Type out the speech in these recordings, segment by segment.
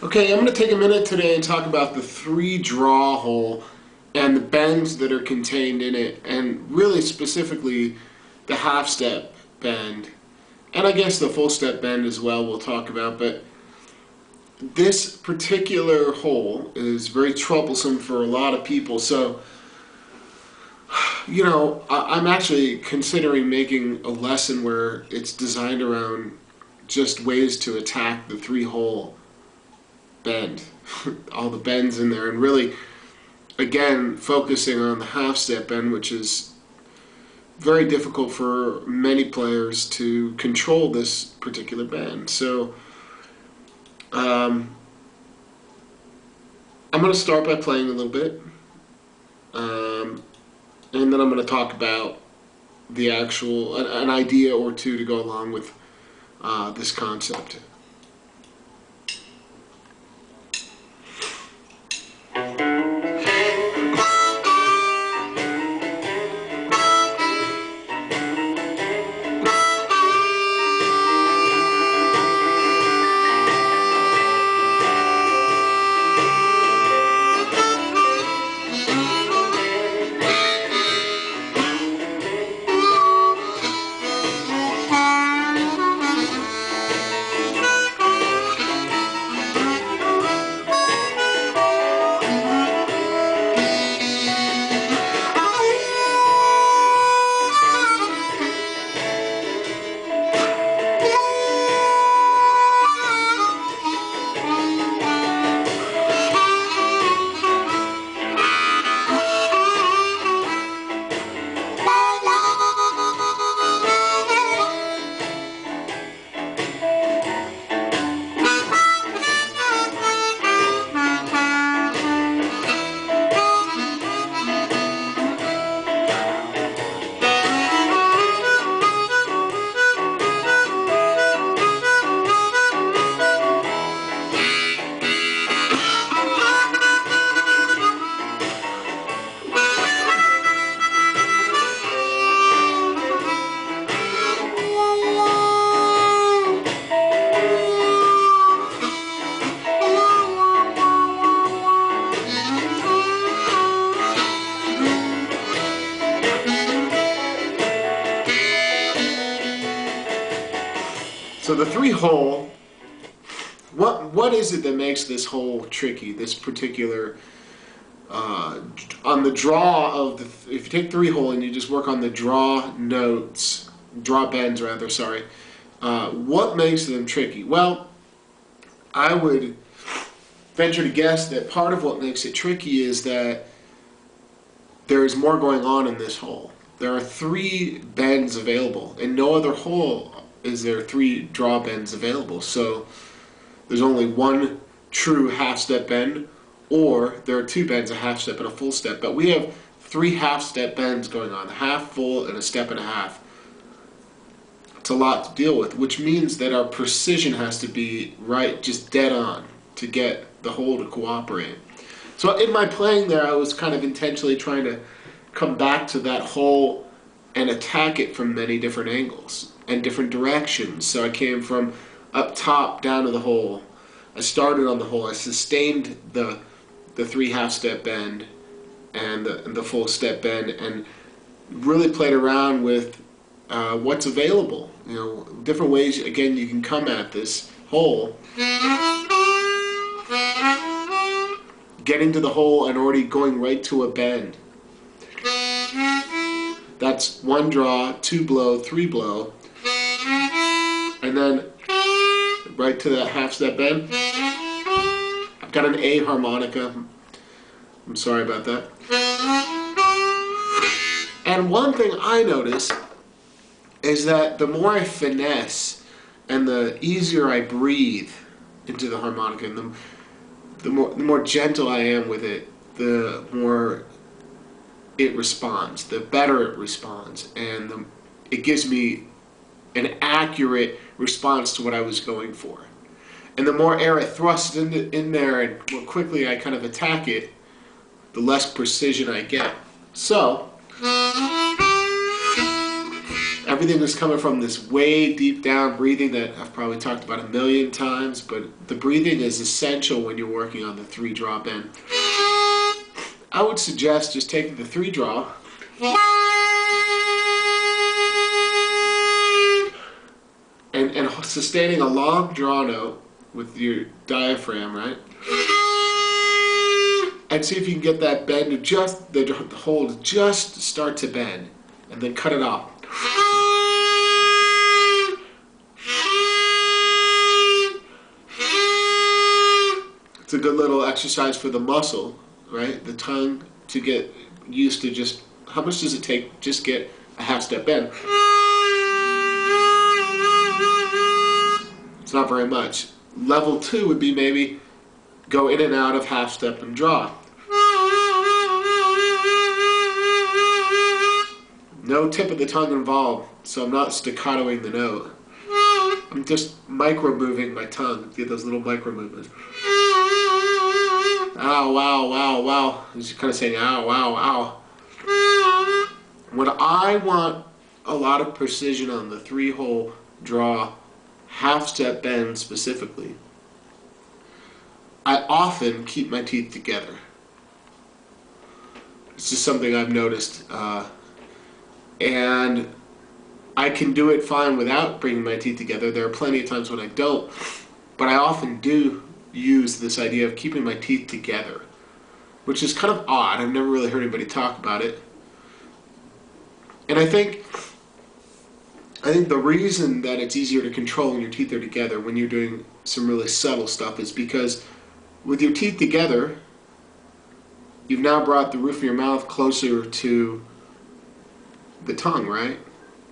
Okay, I'm going to take a minute today and talk about the three-draw hole and the bends that are contained in it, and really specifically the half-step bend, and I guess the full-step bend as well we'll talk about. But this particular hole is very troublesome for a lot of people, so I'm actually considering making a lesson where it's designed around just ways to attack the three-hole bend, all the bends in there, and really, again, focusing on the half-step bend, which is very difficult for many players to control this particular bend. So I'm going to start by playing a little bit, and then I'm going to talk about the actual, an idea or two to go along with this concept. So the three hole, what is it that makes this hole tricky? This particular, on the draw of the, if you take three hole and you just work on the draw notes, draw bends rather, sorry, what makes them tricky? Well, I would venture to guess that part of what makes it tricky is that there is more going on in this hole. There are three bends available. In no other hole is there three draw bends available. So there's only one true half-step bend, or there are two bends, a half-step and a full step. But we have three half-step bends going on, a half, full, and a step and a half. It's a lot to deal with, which means that our precision has to be right, just dead on, to get the hole to cooperate. So in my playing there, I was kind of intentionally trying to come back to that hole and attack it from many different angles and different directions. So I came from up top down to the hole. I started on the hole. I sustained the three half-step bend and the full step bend, and really played around with what's available. Different ways, again, you can come at this hole. Getting to the hole and already going right to a bend. That's one draw, two blow, three blow, and then right to that half-step bend. I've got an A harmonica. I'm sorry about that. And one thing I notice is that the more I finesse and the easier I breathe into the harmonica, and the more gentle I am with it, the more it responds, the better it responds, and it gives me an accurate response to what I was going for. And the more air I thrust in there and more quickly I kind of attack it, the less precision I get. So everything is coming from this way deep down breathing that I've probably talked about a million times, but the breathing is essential when you're working on the 3-draw bend. I would suggest just taking the 3-draw and sustaining a long draw note with your diaphragm, right? And see if you can get that bend to just, the hole to just start to bend, and then cut it off. It's a good little exercise for the muscle, right? The tongue, to get used to just, how much does it take just get a half-step bend? It's not very much. Level 2 would be maybe go in and out of half-step and draw. No tip of the tongue involved, so I'm not staccatoing the note. I'm just micro-moving my tongue, get those little micro-movements. Ow, wow, wow, wow. Just kind of saying ow, wow, ow. When I want a lot of precision on the 3-hole draw, half-step bend specifically, I often keep my teeth together. It's just something I've noticed. And I can do it fine without bringing my teeth together. There are plenty of times when I don't, but I often do use this idea of keeping my teeth together, which is kind of odd. I've never really heard anybody talk about it. And I think the reason that it's easier to control when your teeth are together when you're doing some really subtle stuff is because with your teeth together, you've now brought the roof of your mouth closer to the tongue, right?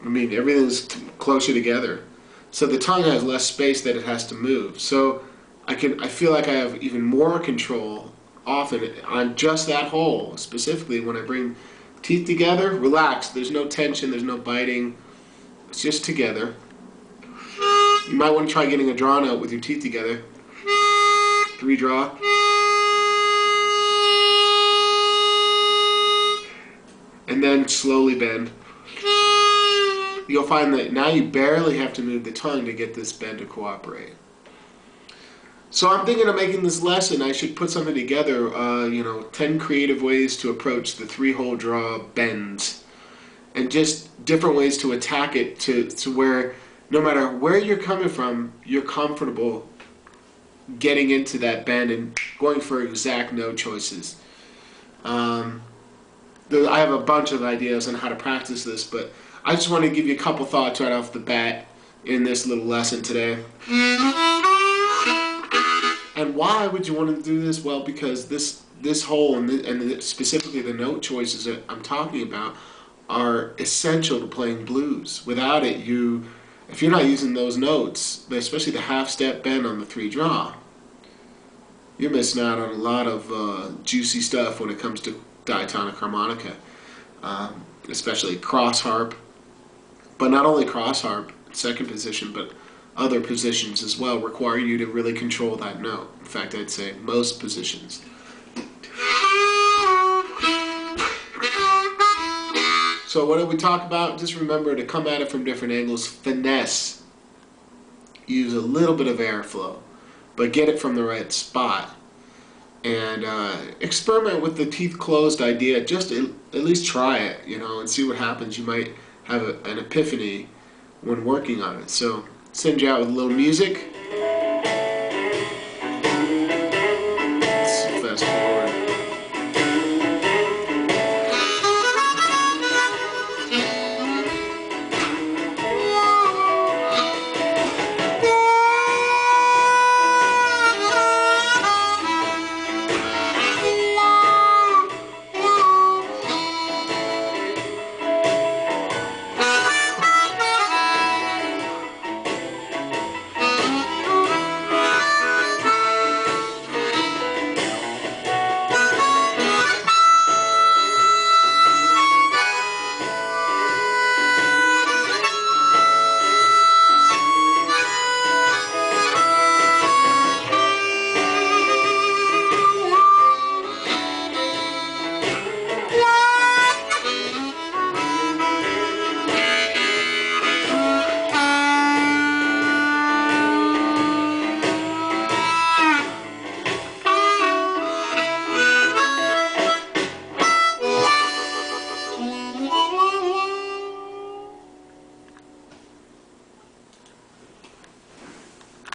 I mean, everything's closer together. So the tongue has less space that it has to move. So I feel like I have even more control often on just that hole, specifically when I bring teeth together. Relax, there's no tension, there's no biting. It's just together. You might want to try getting a draw note with your teeth together. 3-draw. And then slowly bend. You'll find that now you barely have to move the tongue to get this bend to cooperate. So I'm thinking of making this lesson. I should put something together, 10 creative ways to approach the 3-hole draw bends. And just different ways to attack it to where no matter where you're coming from, you're comfortable getting into that bend and going for exact note choices. I have a bunch of ideas on how to practice this, but I just want to give you a couple thoughts right off the bat in this little lesson today. And why would you want to do this? Well, because this hole and specifically the note choices that I'm talking about are essential to playing blues. Without it, if you're not using those notes, especially the half-step bend on the 3-draw, you're missing out on a lot of juicy stuff when it comes to diatonic harmonica, especially cross harp. But not only cross harp, second position, but other positions as well require you to really control that note. In fact, I'd say most positions. So what did we talk about? Just remember to come at it from different angles. Finesse. Use a little bit of airflow, but get it from the right spot. And experiment with the teeth closed idea. Just at least try it, and see what happens. You might have an epiphany when working on it. So send you out with a little music.